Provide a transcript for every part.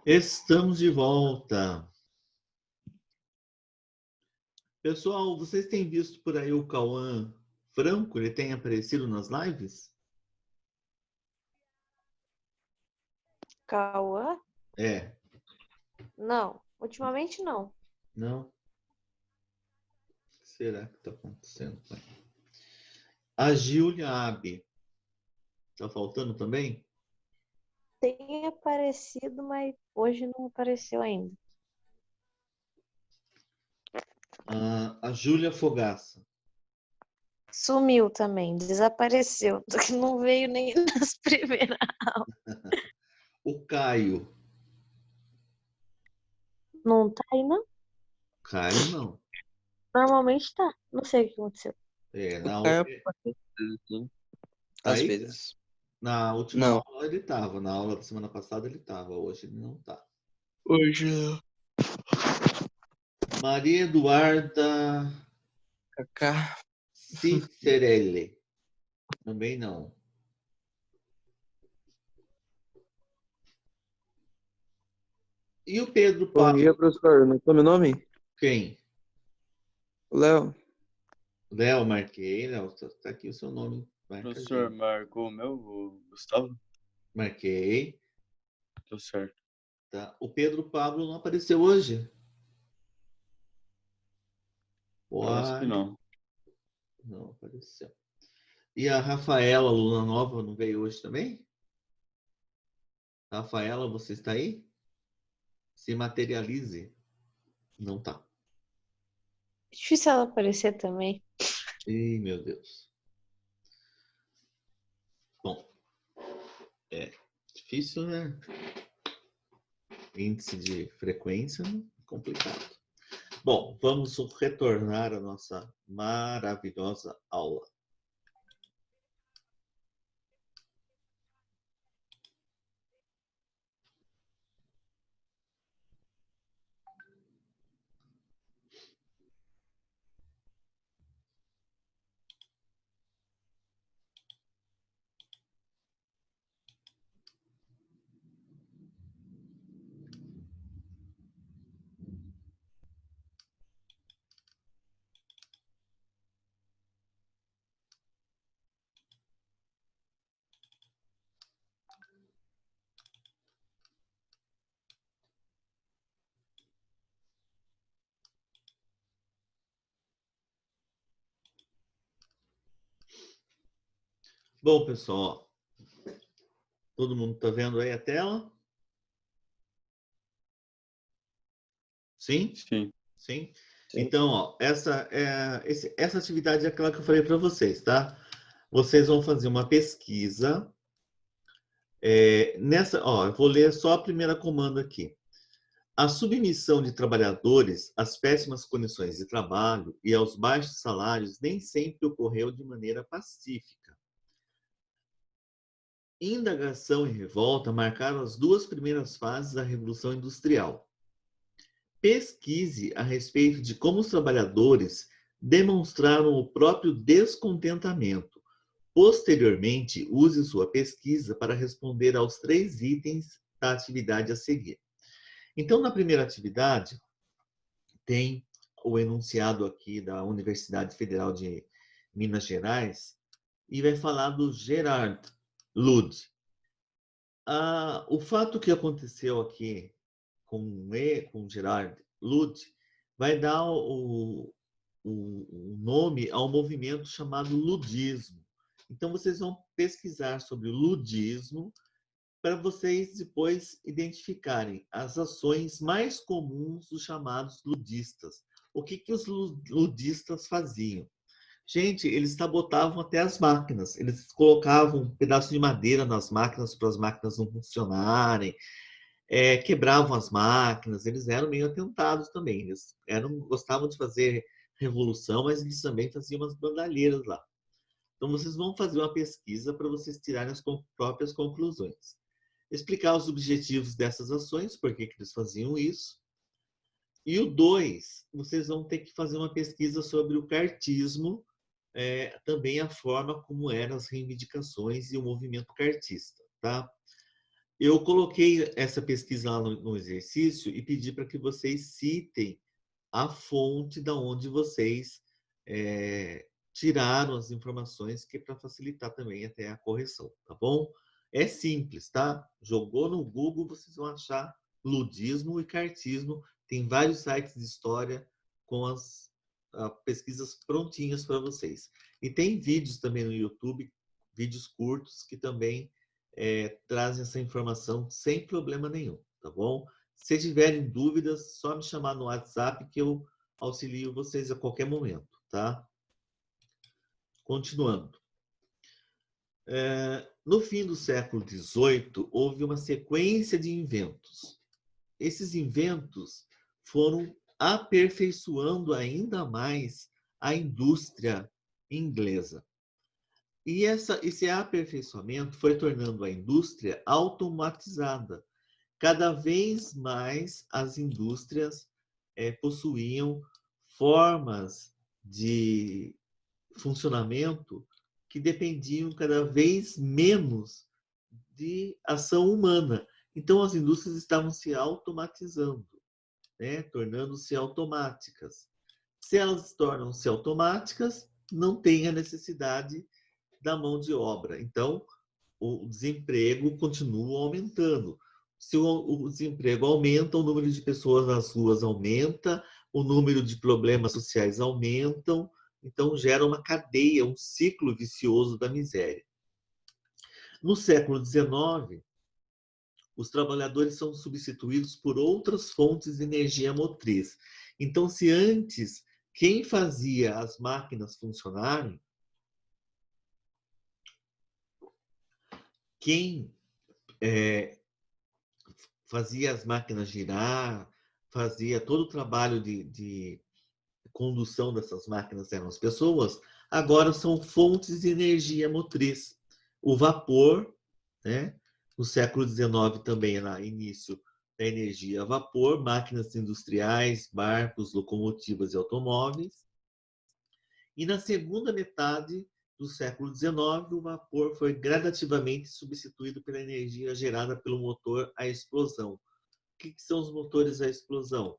Estamos de volta. Pessoal, vocês têm visto por aí o Cauã Franco? Ele tem aparecido nas lives? Cauã? É. Não, ultimamente não. Não? O que será que está acontecendo? A Júlia Abe. Está faltando também? Tem aparecido, mas hoje não apareceu ainda. A Júlia Fogaça. Sumiu também, desapareceu. Não veio nem nas primeiras. O Caio. Não tá aí, não? Caio não. Normalmente tá. Não sei o que aconteceu. É, O Caio sim, tá às aí? vezes. Na última Não, aula ele estava. Na aula da semana passada ele estava. Hoje ele não está. hoje não. Maria Eduarda Kaká. Cicerelli. Também não. E o Pedro Bom dia, Pablo? professor. Não tome nome? Quem? O Léo. Léo, marquei. Léo, tá aqui o seu nome. Professor, Marcadinho. marcou o meu, o Gustavo? Marquei. Deu certo. Tá. O Pedro Pablo não apareceu hoje. Parece que Uai, não. não apareceu. E a Rafaela, aluna nova, não veio hoje também? Rafaela, você está aí? Se materialize. Não tá. Difícil ela aparecer também. Ih, meu Deus. Bom, é difícil, né? Índice de frequência, complicado. Bom, vamos retornar à nossa maravilhosa aula. Bom, pessoal, todo mundo está vendo aí a tela? Sim? Sim. Sim? Sim. Então, ó, essa atividade é aquela que eu falei para vocês, tá? Vocês vão fazer uma pesquisa. Eu vou ler só a primeira comanda aqui. A submissão de trabalhadores às péssimas condições de trabalho e aos baixos salários nem sempre ocorreu de maneira pacífica. Indagação e revolta marcaram as duas primeiras fases da Revolução Industrial. Pesquise a respeito de como os trabalhadores demonstraram o próprio descontentamento. Posteriormente, use sua pesquisa para responder aos 3 itens da atividade a seguir. Então, na primeira atividade, tem o enunciado aqui da Universidade Federal de Minas Gerais e vai falar do Gerard Lud. O fato que aconteceu aqui com Gerard Lud vai dar o nome ao movimento chamado ludismo. Então, vocês vão pesquisar sobre o ludismo para vocês depois identificarem as ações mais comuns dos chamados ludistas. O que os ludistas faziam? Gente, eles sabotavam até as máquinas. Eles colocavam um pedaço de madeira nas máquinas para as máquinas não funcionarem, quebravam as máquinas. Eles eram meio atentados também. Eles gostavam de fazer revolução, mas eles também faziam umas bandalheiras lá. Então, vocês vão fazer uma pesquisa para vocês tirarem as próprias conclusões. Explicar os objetivos dessas ações, por que eles faziam isso. E o 2, vocês vão ter que fazer uma pesquisa sobre o cartismo, também a forma como eram as reivindicações e o movimento cartista, tá? Eu coloquei essa pesquisa lá no exercício e pedi para que vocês citem a fonte da onde vocês tiraram as informações, que é para facilitar também até a correção, tá bom? É simples, tá? Jogou no Google, vocês vão achar ludismo e cartismo. Tem vários sites de história com as pesquisas prontinhas para vocês. E tem vídeos também no YouTube, vídeos curtos, que também trazem essa informação sem problema nenhum, tá bom? Se tiverem dúvidas, só me chamar no WhatsApp que eu auxilio vocês a qualquer momento, tá? Continuando. No fim do século XVIII, houve uma sequência de inventos. Esses inventos foram aperfeiçoando ainda mais a indústria inglesa. E esse aperfeiçoamento foi tornando a indústria automatizada. Cada vez mais as indústrias possuíam formas de funcionamento que dependiam cada vez menos de ação humana. Então, as indústrias estavam se automatizando, né? Tornando-se automáticas. Se elas tornam-se automáticas, não tem a necessidade da mão de obra. Então, o desemprego continua aumentando. Se o desemprego aumenta, o número de pessoas nas ruas aumenta, o número de problemas sociais aumentam, então gera uma cadeia, um ciclo vicioso da miséria. No século XIX, os trabalhadores são substituídos por outras fontes de energia motriz. Então, se antes quem fazia as máquinas funcionarem, quem fazia as máquinas girar, fazia todo o trabalho de condução dessas máquinas eram as pessoas, agora são fontes de energia motriz. O vapor, né? No século XIX também era início da energia a vapor, máquinas industriais, barcos, locomotivas e automóveis. E na segunda metade do século XIX, o vapor foi gradativamente substituído pela energia gerada pelo motor a explosão. O que são os motores a explosão?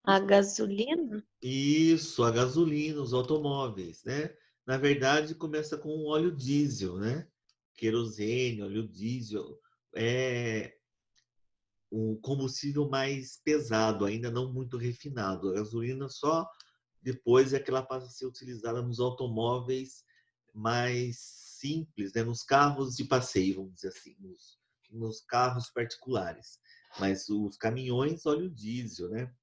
A gasolina? Isso, a gasolina, os automóveis, né? Na verdade, começa com o óleo diesel, né? Querosene, óleo diesel, é o combustível mais pesado, ainda não muito refinado. A gasolina só depois é que ela passa a ser utilizada nos automóveis mais simples, né? Nos carros de passeio, vamos dizer assim, nos carros particulares. Mas os caminhões, óleo diesel, né?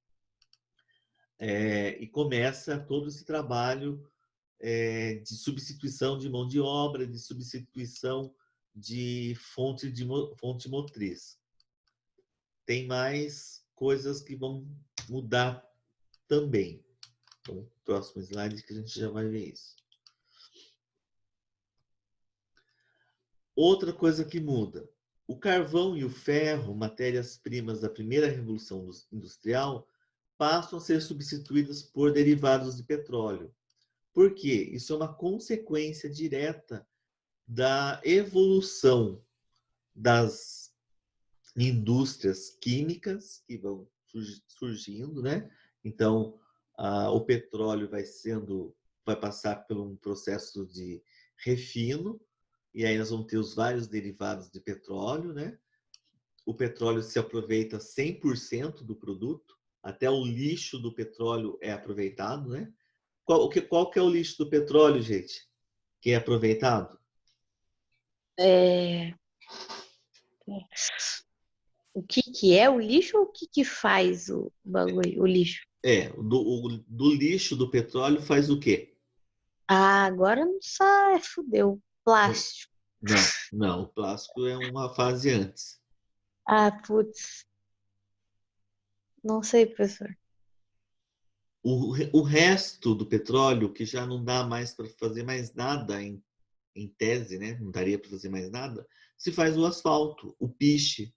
E começa todo esse trabalho de substituição de mão de obra, de substituição de fonte motriz. Tem mais coisas que vão mudar também. Então, próximo slide que a gente já vai ver isso. Outra coisa que muda. O carvão e o ferro, matérias-primas da primeira revolução industrial, passam a ser substituídas por derivados de petróleo. Por quê? Isso é uma consequência direta da evolução das indústrias químicas que vão surgindo, né? Então, o petróleo vai passar por um processo de refino, e aí nós vamos ter os vários derivados de petróleo, né? O petróleo se aproveita 100% do produto, até o lixo do petróleo é aproveitado, né? Qual que é o lixo do petróleo, gente? Que é aproveitado? O que é o lixo ou o que faz o bagulho, o lixo? Do lixo do petróleo faz o quê? Ah, agora não sai, fudeu. Plástico. Não, o plástico é uma fase antes. Ah, putz. Não sei, professor. O resto do petróleo, que já não dá mais para fazer mais nada em tese, né? Não daria para fazer mais nada, se faz o asfalto, o piche,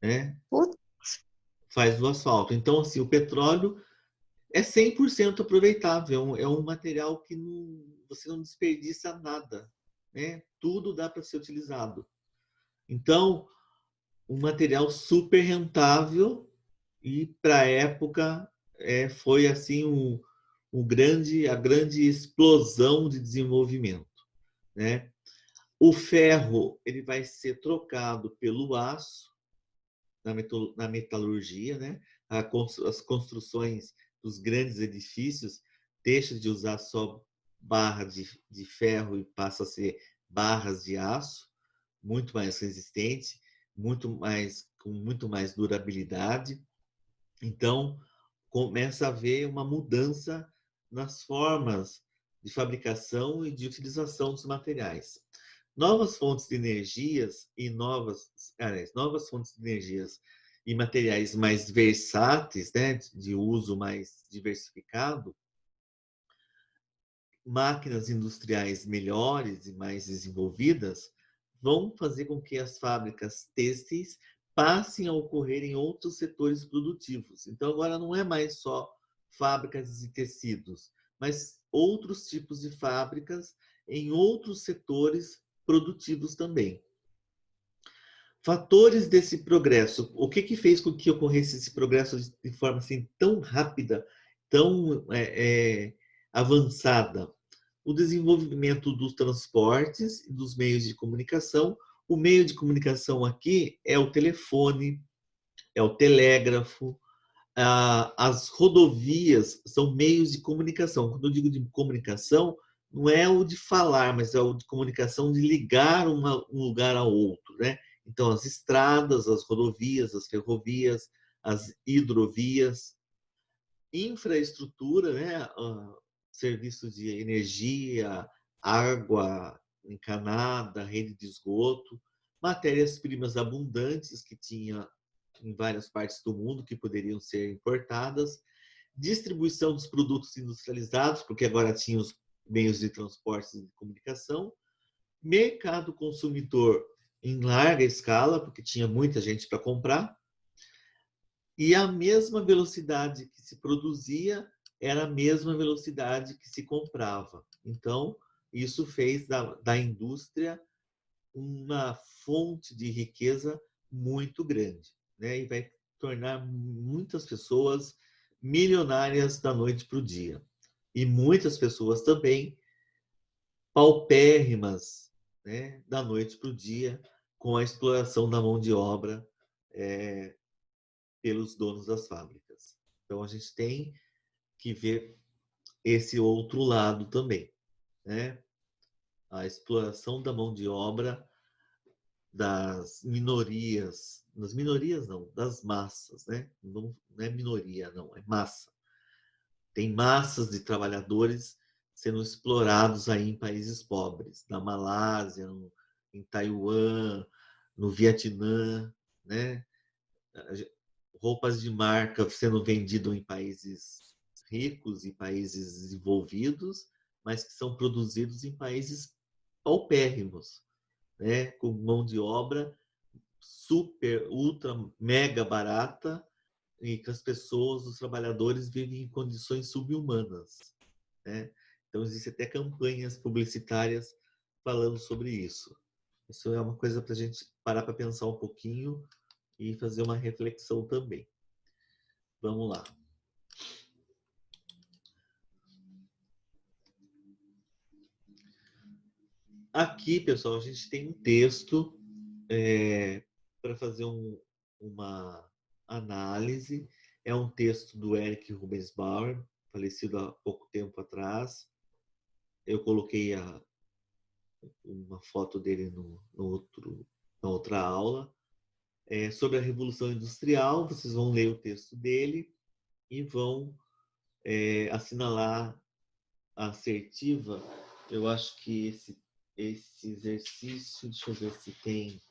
né? Putz. Faz o asfalto. Então, assim, o petróleo é 100% aproveitável, é um material que você não desperdiça nada, né? Tudo dá para ser utilizado. Então, um material super rentável e para a época foi assim a grande explosão de desenvolvimento, né? O ferro ele vai ser trocado pelo aço na metalurgia, né? As construções dos grandes edifícios deixam de usar só barra de ferro e passa a ser barras de aço, muito mais resistente, com muito mais durabilidade. Então, começa a haver uma mudança nas formas de fabricação e de utilização dos materiais. Novas fontes de energias e novas fontes de energias e materiais mais versáteis, né, de uso mais diversificado, máquinas industriais melhores e mais desenvolvidas vão fazer com que as fábricas têxteis passem a ocorrer em outros setores produtivos. Então, agora não é mais só fábricas de tecidos, mas outros tipos de fábricas em outros setores produtivos também. Fatores desse progresso. O que fez com que ocorresse esse progresso de forma assim, tão rápida, tão avançada? O desenvolvimento dos transportes e dos meios de comunicação. O meio de comunicação aqui é o telefone, é o telégrafo, as rodovias são meios de comunicação. Quando eu digo de comunicação, não é o de falar, mas é o de comunicação de ligar um lugar ao outro, né? Então, as estradas, as rodovias, as ferrovias, as hidrovias, infraestrutura, né? Serviços de energia, água encanada, rede de esgoto, matérias-primas abundantes que tinha em várias partes do mundo que poderiam ser importadas, distribuição dos produtos industrializados, porque agora tinha os meios de transporte e de comunicação, mercado consumidor em larga escala, porque tinha muita gente para comprar, e a mesma velocidade que se produzia era a mesma velocidade que se comprava. Então, isso fez da indústria uma fonte de riqueza muito grande, né? E vai tornar muitas pessoas milionárias da noite para o dia. E muitas pessoas também paupérrimas, né? Da noite para o dia, com a exploração da mão de obra pelos donos das fábricas. Então, a gente tem que ver esse outro lado também, né? A exploração da mão de obra das minorias não, das massas, né? Não é minoria, não, é massa. Tem massas de trabalhadores sendo explorados aí em países pobres, na Malásia, em Taiwan, no Vietnã, né? Roupas de marca sendo vendidas em países ricos e países desenvolvidos, mas que são produzidos em países paupérrimos, né? Com mão de obra super, ultra, mega barata e que as pessoas, os trabalhadores, vivem em condições subhumanas, né? Então, existem até campanhas publicitárias falando sobre isso. Isso é uma coisa para a gente parar para pensar um pouquinho e fazer uma reflexão também. Vamos lá. Aqui, pessoal, a gente tem um texto para fazer uma análise. É um texto do Eric Rubensbauer, falecido há pouco tempo atrás. Eu coloquei uma foto dele na outra aula. Sobre a Revolução Industrial, vocês vão ler o texto dele e vão assinalar a assertiva. Eu acho que esse exercício, deixa eu ver se tem...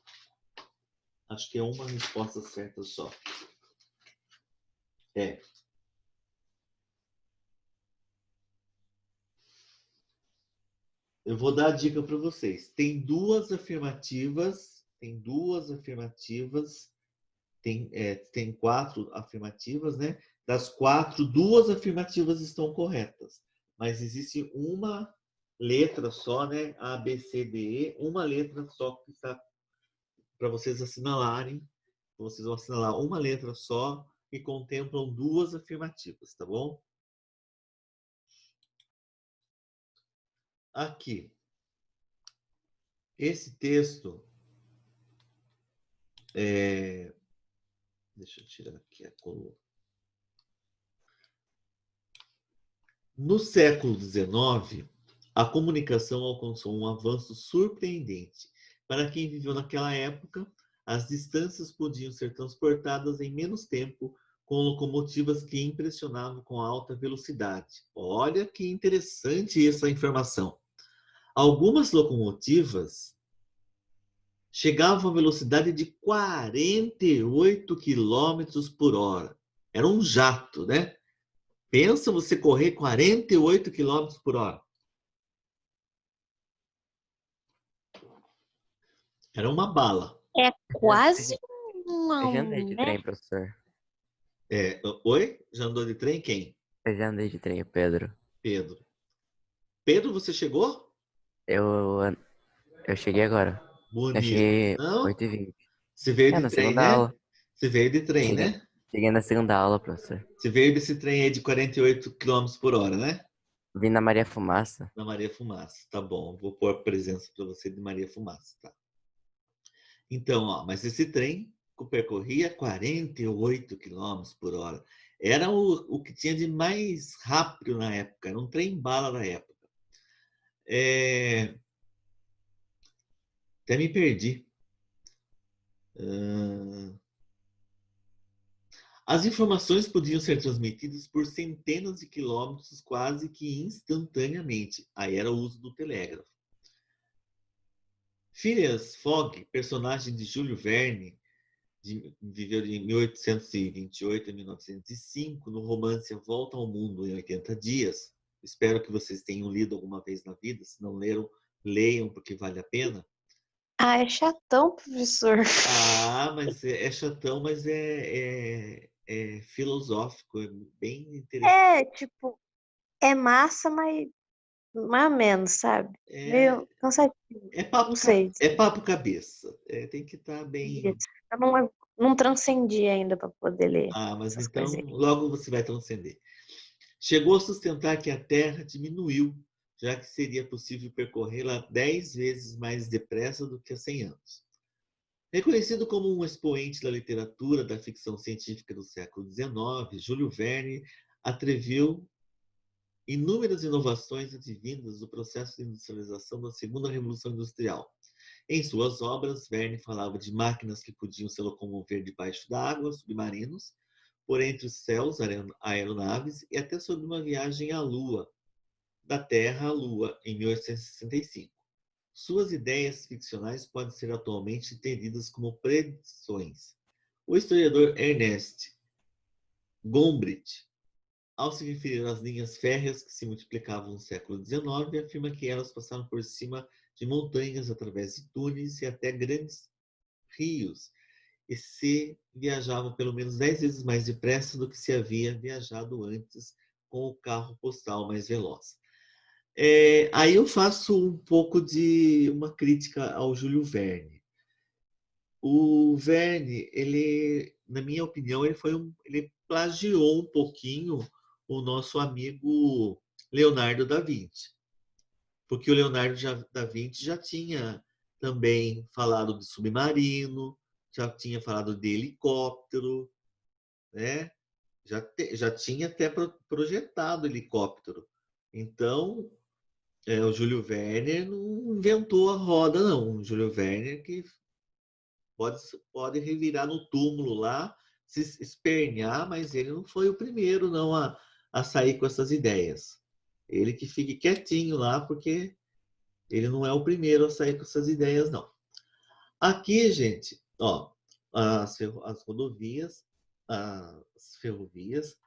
Acho que é uma resposta certa só. Eu vou dar a dica para vocês. Tem duas afirmativas, tem 4 afirmativas, né? Das 4, 2 afirmativas estão corretas, mas existe uma letra só, né? A, B, C, D, E, uma letra só que está para vocês assinalarem Então, vocês vão assinalar uma letra só e contemplam duas afirmativas, tá bom? Aqui. Esse texto deixa eu tirar aqui a coluna. No século XIX, a comunicação alcançou um avanço surpreendente. Para quem viveu naquela época, as distâncias podiam ser transportadas em menos tempo com locomotivas que impressionavam com alta velocidade. Olha que interessante essa informação. Algumas locomotivas chegavam a velocidade de 48 quilômetros por hora. Era um jato, né? Pensa você correr 48 quilômetros por hora. Era uma bala. É quase Eu já andei um, de né? trem, professor. Oi? Já andou de trem? Quem? Eu já andei de trem, Pedro. Pedro. Pedro, você chegou? Eu cheguei agora. Eu Bonito. cheguei Não? 8h20. Você veio É, de na trem, segunda né? aula. Você veio de trem, Cheguei, né? cheguei na segunda aula, professor. Você veio desse trem aí de 48 quilômetros por hora, né? Vim na Maria Fumaça. Na Maria Fumaça. Tá bom. Vou pôr a presença para você de Maria Fumaça, tá? Então, ó, mas esse trem percorria 48 quilômetros por hora. Era o que tinha de mais rápido na época. Era um trem-bala da época. Até me perdi. As informações podiam ser transmitidas por centenas de quilômetros quase que instantaneamente. Aí era o uso do telégrafo. Phileas Fogg, personagem de Júlio Verne, viveu de 1828 a 1905, no romance A Volta ao Mundo em 80 Dias. Espero que vocês tenham lido alguma vez na vida. Se não leram, leiam, porque vale a pena. Ah, é chatão, professor. Ah, mas é chatão, mas é filosófico, é bem interessante. É, tipo, é massa, mas mais ou menos, sabe? Meio cansativo. Não sei. É papo cabeça. Tem que estar bem. Eu não transcendi ainda para poder ler Ah, mas essas então coisas aí. logo você vai transcender. Chegou a sustentar que a Terra diminuiu, já que seria possível percorrê-la 10 vezes mais depressa do que há 100 anos. Reconhecido como um expoente da literatura da ficção científica do século XIX, Júlio Verne atreviu inúmeras inovações advindas do processo de industrialização da Segunda Revolução Industrial. Em suas obras, Verne falava de máquinas que podiam se locomover debaixo da água, submarinos, por entre os céus, aeronaves, e até sobre uma viagem à Lua, da Terra à Lua, em 1865. Suas ideias ficcionais podem ser atualmente entendidas como predições. O historiador Ernest Gombrich, ao se referir às linhas férreas que se multiplicavam no século XIX, afirma que elas passaram por cima de montanhas, através de túneis e até grandes rios, e se viajavam pelo menos 10 vezes mais depressa do que se havia viajado antes com o carro postal mais veloz. Aí eu faço um pouco de uma crítica ao Júlio Verne. O Verne, ele, na minha opinião, ele plagiou um pouquinho o nosso amigo Leonardo da Vinci. Porque o Leonardo da Vinci já tinha também falado de submarino, já tinha falado de helicóptero, né? Já tinha até projetado helicóptero. Então, o Júlio Verne não inventou a roda, não. O Júlio Verne que pode revirar no túmulo lá, se espernear, mas ele não foi o primeiro não a sair com essas ideias. Ele que fique quietinho lá, porque ele não é o primeiro a sair com essas ideias, não. Aqui, gente, ó, as rodovias, as ferrovias,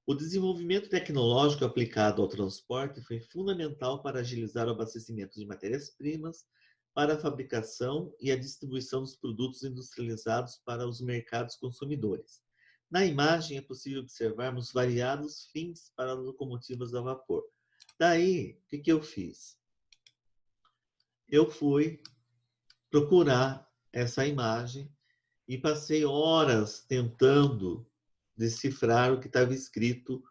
o desenvolvimento tecnológico aplicado ao transporte foi fundamental para agilizar o abastecimento de matérias-primas para a fabricação e a distribuição dos produtos industrializados para os mercados consumidores. Na imagem é possível observarmos variados fins para as locomotivas a vapor. Daí, o que eu fiz? Eu fui procurar essa imagem e passei horas tentando decifrar o que estava escrito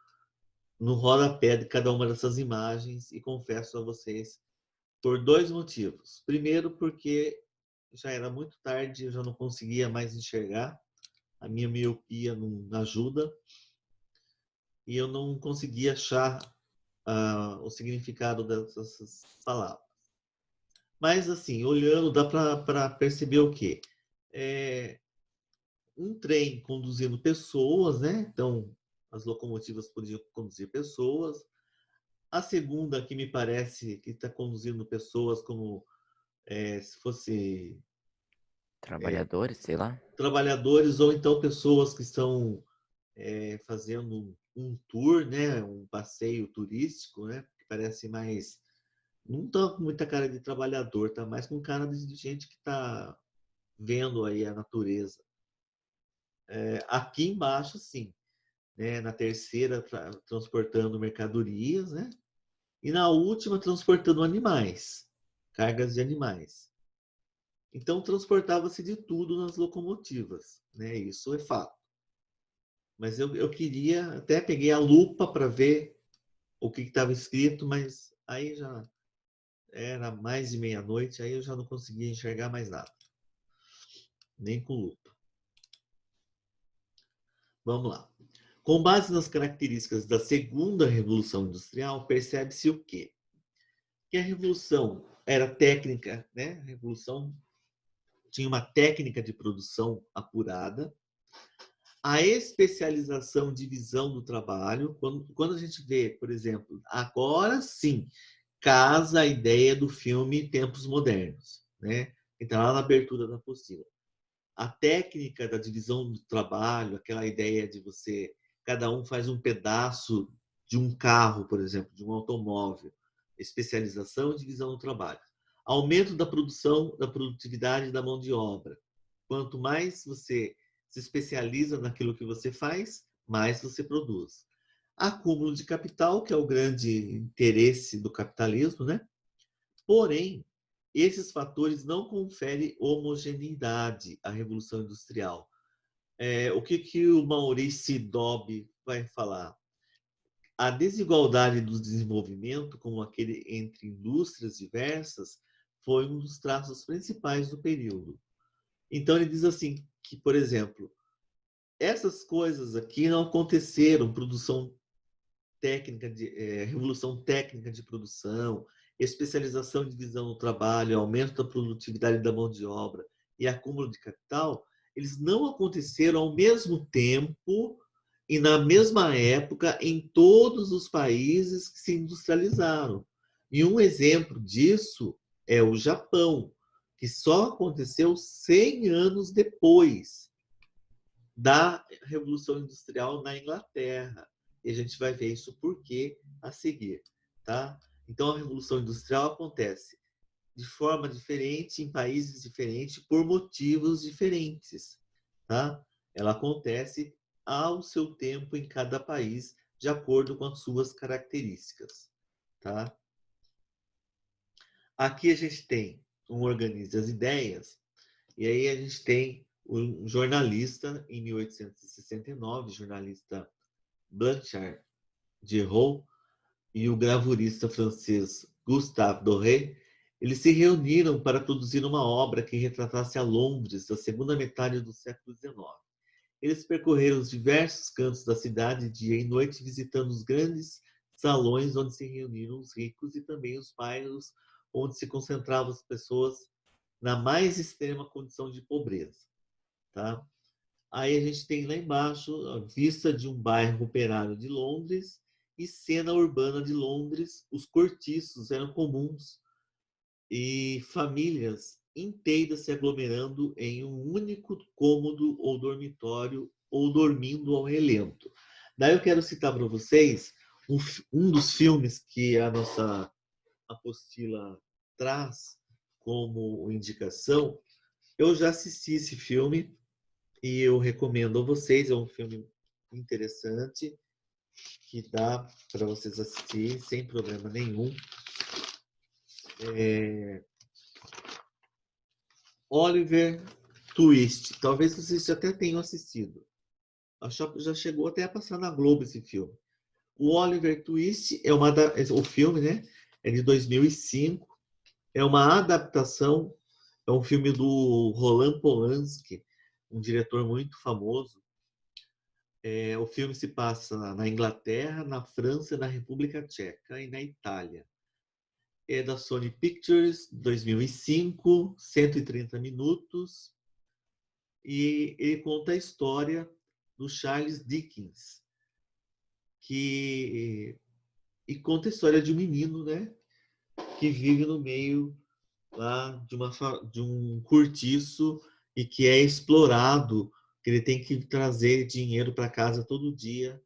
no rodapé de cada uma dessas imagens e confesso a vocês por 2 motivos. Primeiro, porque já era muito tarde, eu já não conseguia mais enxergar, a minha miopia não ajuda e eu não conseguia achar o significado dessas palavras. Mas, assim, olhando, dá para perceber o quê? Um trem conduzindo pessoas, né? Então, as locomotivas podiam conduzir pessoas. A segunda, que me parece que está conduzindo pessoas como se fosse Trabalhadores, sei lá. trabalhadores ou então pessoas que estão fazendo um tour, né? Um passeio turístico, né? Que parece mais... Não está com muita cara de trabalhador, tá mais com cara de gente que está vendo aí a natureza. Aqui embaixo, sim. Né? Na terceira, transportando mercadorias, né? E na última, transportando animais, cargas de animais. Então, transportava-se de tudo nas locomotivas, né? Isso é fato. Mas eu queria, até peguei a lupa para ver o que estava escrito, mas aí já era mais de meia-noite, aí eu já não conseguia enxergar mais nada, nem com lupa. Vamos lá. Com base nas características da segunda revolução industrial, percebe-se o quê? Que a revolução era técnica, né? A revolução tinha uma técnica de produção apurada, a especialização, divisão do trabalho. Quando a gente vê, por exemplo, agora sim, casa a ideia do filme Tempos Modernos, né? Então, lá na abertura da apostila. A técnica da divisão do trabalho, aquela ideia de você, cada um faz um pedaço de um carro, por exemplo, de um automóvel, especialização e divisão do trabalho. Aumento da produção, da produtividade da mão de obra. Quanto mais você se especializa naquilo que você faz, mais você produz. Acúmulo de capital, que é o grande interesse do capitalismo, né? Porém, esses fatores não conferem homogeneidade à Revolução Industrial. O que o Maurice Dobb vai falar? A desigualdade do desenvolvimento, como aquele entre indústrias diversas, foi um dos traços principais do período. Então, ele diz assim, que, por exemplo, essas coisas aqui não aconteceram, produção técnica, revolução técnica de produção, especialização e divisão no trabalho, aumento da produtividade da mão de obra e acúmulo de capital, eles não aconteceram ao mesmo tempo e na mesma época em todos os países que se industrializaram. E um exemplo disso é o Japão, que só aconteceu 100 anos depois da Revolução Industrial na Inglaterra. E a gente vai ver isso por quê a seguir, tá? Então, a Revolução Industrial acontece de forma diferente, em países diferentes, por motivos diferentes, tá? Ela acontece ao seu tempo em cada país, de acordo com as suas características, tá? Aqui a gente tem um Organize as Ideias, e aí a gente tem um jornalista, em 1869, jornalista Blanchard de Roux, e o gravurista francês Gustave Doré, eles se reuniram para produzir uma obra que retratasse a Londres da segunda metade do século XIX. Eles percorreram os diversos cantos da cidade dia e noite, visitando os grandes salões onde se reuniram os ricos e também os bairros onde se concentravam as pessoas na mais extrema condição de pobreza. Tá? Aí a gente tem lá embaixo a vista de um bairro operário de Londres e cena urbana de Londres. Os cortiços eram comuns e famílias inteiras se aglomerando em um único cômodo ou dormitório ou dormindo ao relento. Daí eu quero citar para vocês um dos filmes que a nossa apostila traz como indicação. Eu já assisti esse filme e eu recomendo a vocês. É um filme interessante que dá para vocês assistirem sem problema nenhum. Oliver Twist. Talvez vocês até tenham assistido. Acho que já chegou até a passar na Globo esse filme. O Oliver Twist o filme, né? É de 2005. É uma adaptação. É um filme do Roland Polanski, um diretor muito famoso. O filme se passa na Inglaterra, na França, na República Tcheca e na Itália. É da Sony Pictures, 2005, 130 minutos. E ele conta a história do Charles Dickens, e conta a história de um menino, né, que vive no meio lá de um cortiço e que é explorado, que ele tem que trazer dinheiro para casa todo dia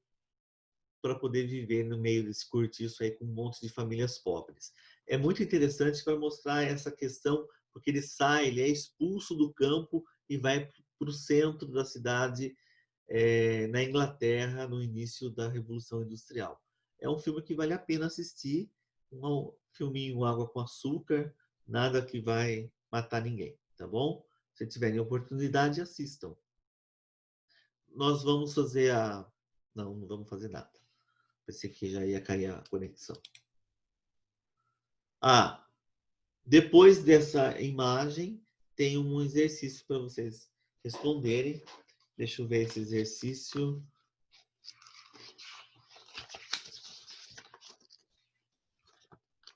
para poder viver no meio desse cortiço aí com um monte de famílias pobres. É muito interessante para mostrar essa questão, porque ele é expulso do campo e vai para o centro da cidade, na Inglaterra, no início da Revolução Industrial. É um filme que vale a pena assistir, um filminho água com açúcar, nada que vai matar ninguém, tá bom? Se tiverem oportunidade, assistam. Nós vamos fazer não vamos fazer nada. Pensei que já ia cair a conexão. Depois dessa imagem, tem um exercício para vocês responderem. Deixa eu ver esse exercício.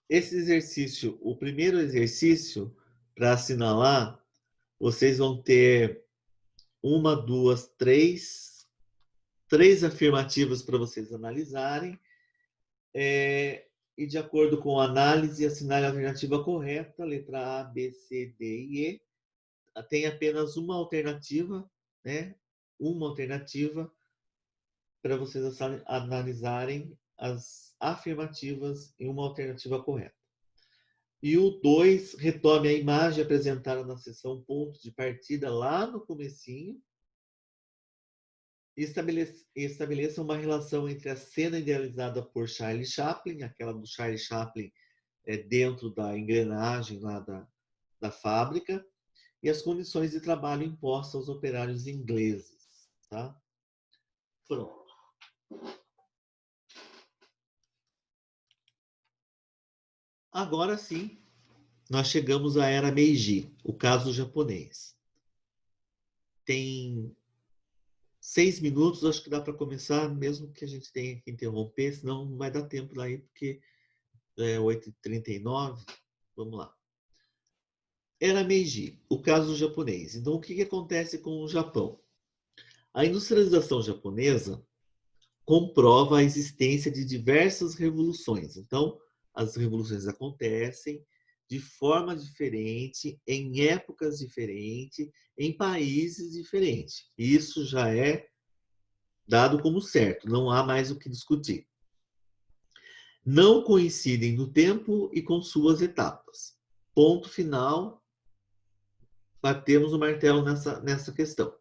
Esse exercício, o primeiro exercício, para assinalar, vocês vão ter uma, duas, três afirmativas para vocês analisarem. E de acordo com a análise, assinale a alternativa correta, letra A, B, C, D e E. Tem apenas uma alternativa, né? Uma alternativa para vocês analisarem as afirmativas em uma alternativa correta. E o 2, retome a imagem apresentada na seção ponto de partida lá no comecinho e estabeleça uma relação entre a cena idealizada por Charlie Chaplin, aquela do Charlie Chaplin dentro da engrenagem lá da fábrica, e as condições de trabalho impostas aos operários ingleses. Tá? Pronto. Agora sim, nós chegamos à era Meiji, o caso japonês. Tem 6 minutos, acho que dá para começar, mesmo que a gente tenha que interromper, senão não vai dar tempo daí, porque é 8h39. Vamos lá. Era Meiji, o caso japonês. Então, o que acontece com o Japão? A industrialização japonesa comprova a existência de diversas revoluções. Então, as revoluções acontecem de forma diferente, em épocas diferentes, em países diferentes. Isso já é dado como certo, não há mais o que discutir. Não coincidem no tempo e com suas etapas. Ponto final. Batemos o martelo nessa questão.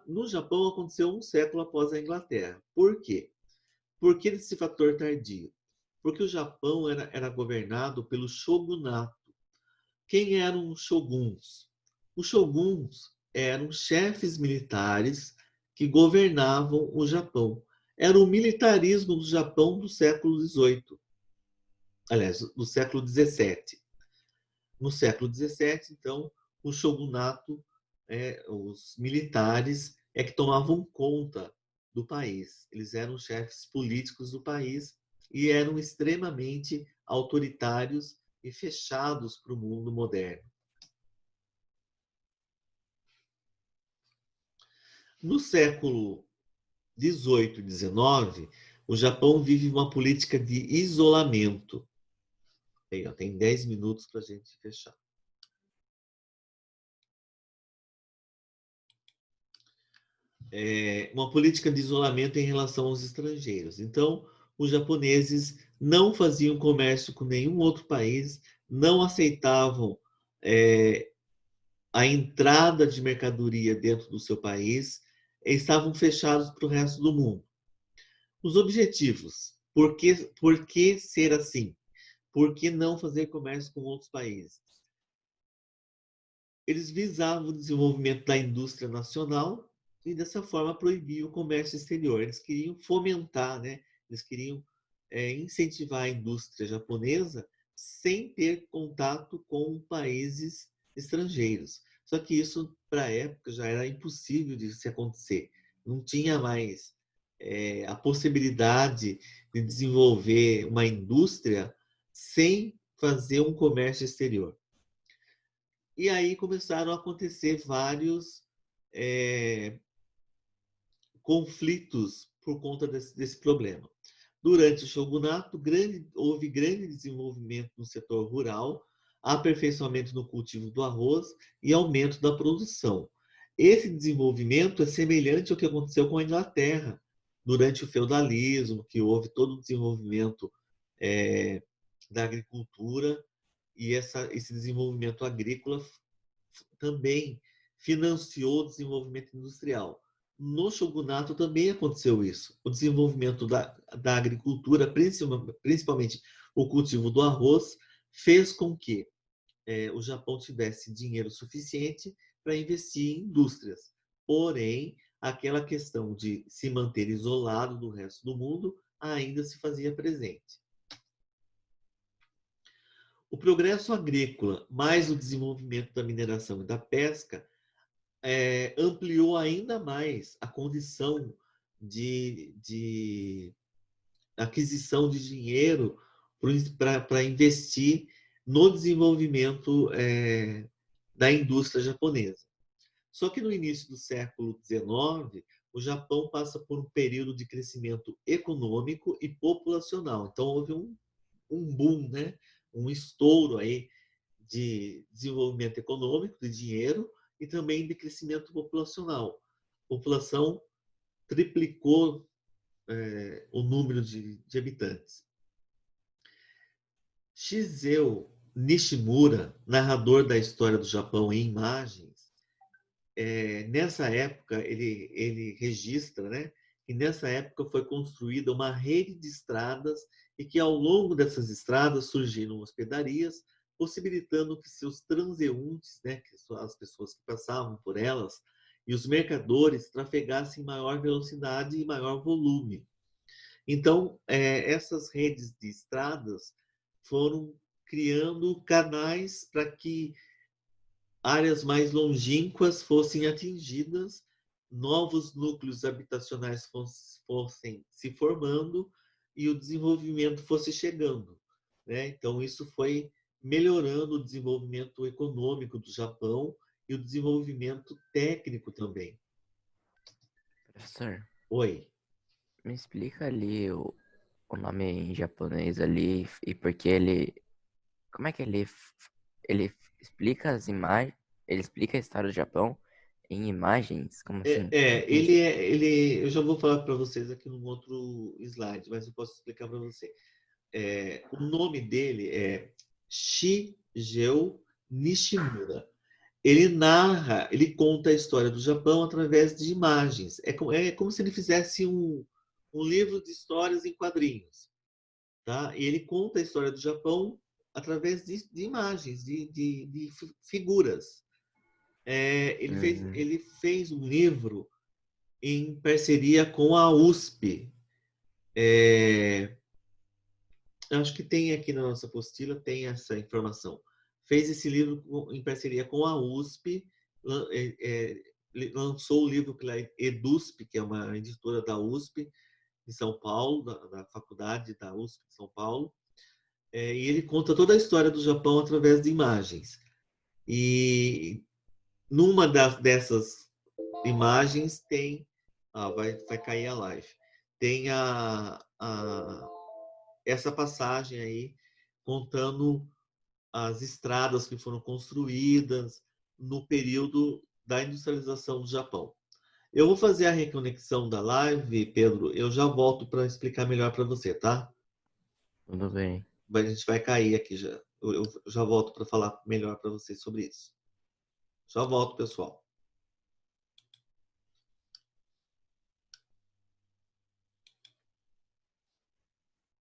No Japão aconteceu um século após a Inglaterra. Por quê? Por que esse fator tardio? Porque o Japão era governado pelo shogunato. Quem eram os shoguns? Os shoguns eram chefes militares que governavam o Japão. Era o militarismo do Japão do século XVIII. Aliás, do século XVII. No século XVII, então, o shogunato, os militares, que tomavam conta do país. Eles eram chefes políticos do país e eram extremamente autoritários e fechados para o mundo moderno. No século XVIII e XIX, o Japão vive uma política de isolamento. Aí, tem 10 minutos para a gente fechar. Uma política de isolamento em relação aos estrangeiros. Então, os japoneses não faziam comércio com nenhum outro país, não aceitavam a entrada de mercadoria dentro do seu país, estavam fechados para o resto do mundo. Os objetivos. Por que ser assim? Por que não fazer comércio com outros países? eles visavam o desenvolvimento da indústria nacional e, dessa forma, proibir o comércio exterior. Eles queriam fomentar, né? Eles queriam incentivar a indústria japonesa sem ter contato com países estrangeiros. Só que isso, para a época, já era impossível de se acontecer. Não tinha mais a possibilidade de desenvolver uma indústria sem fazer um comércio exterior. E aí começaram a acontecer vários conflitos por conta desse problema. Durante o shogunato, houve grande desenvolvimento no setor rural, aperfeiçoamento no cultivo do arroz e aumento da produção. Esse desenvolvimento é semelhante ao que aconteceu com a Inglaterra durante o feudalismo, que houve todo o desenvolvimento da agricultura, e esse desenvolvimento agrícola também financiou o desenvolvimento industrial. No shogunato também aconteceu isso. O desenvolvimento da agricultura, principalmente o cultivo do arroz, fez com que o Japão tivesse dinheiro suficiente para investir em indústrias. Porém, aquela questão de se manter isolado do resto do mundo ainda se fazia presente. O progresso agrícola, mais o desenvolvimento da mineração e da pesca, ampliou ainda mais a condição de aquisição de dinheiro para investir no desenvolvimento da indústria japonesa. Só que no início do século XIX, o Japão passa por um período de crescimento econômico e populacional. Então, houve um boom, né? Um estouro aí de desenvolvimento econômico, de dinheiro, e também de crescimento populacional. A população triplicou o número de habitantes. Shizeo Nishimura, narrador da história do Japão em imagens, nessa época ele registra, né, que nessa época foi construída uma rede de estradas e que ao longo dessas estradas surgiram hospedarias, possibilitando que seus transeuntes, né, que são as pessoas que passavam por elas, e os mercadores trafegassem em maior velocidade e maior volume. Então, essas redes de estradas foram criando canais para que áreas mais longínquas fossem atingidas, novos núcleos habitacionais fossem se formando e o desenvolvimento fosse chegando, né? Então, isso foi melhorando o desenvolvimento econômico do Japão e o desenvolvimento técnico também. Professor, Oi. me explica ali o nome em japonês ali e porque ele... Como é que ele explica as imagens... Ele explica a história do Japão em imagens? Como assim? Eu já vou falar para vocês aqui num outro slide, mas eu posso explicar para você. O nome dele é Shigeo Nishimura. Ele conta a história do Japão através de imagens. É como se ele fizesse um livro de histórias em quadrinhos. Tá? E ele conta a história do Japão através de imagens, de figuras. Ele fez um livro em parceria com a USP. Acho que tem aqui na nossa apostila, tem essa informação. Fez esse livro em parceria com a USP, lançou o livro pela EDUSP, que é uma editora da USP de São Paulo, da faculdade da USP de São Paulo, e ele conta toda a história do Japão através de imagens. E numa dessas imagens tem... vai cair a live. Tem essa passagem aí contando as estradas que foram construídas no período da industrialização do Japão. Eu vou fazer a reconexão da live, Pedro. Eu já volto para explicar melhor para você, tá? Tudo bem. A gente vai cair aqui já. Eu já volto para falar melhor para vocês sobre isso. Já volto, pessoal.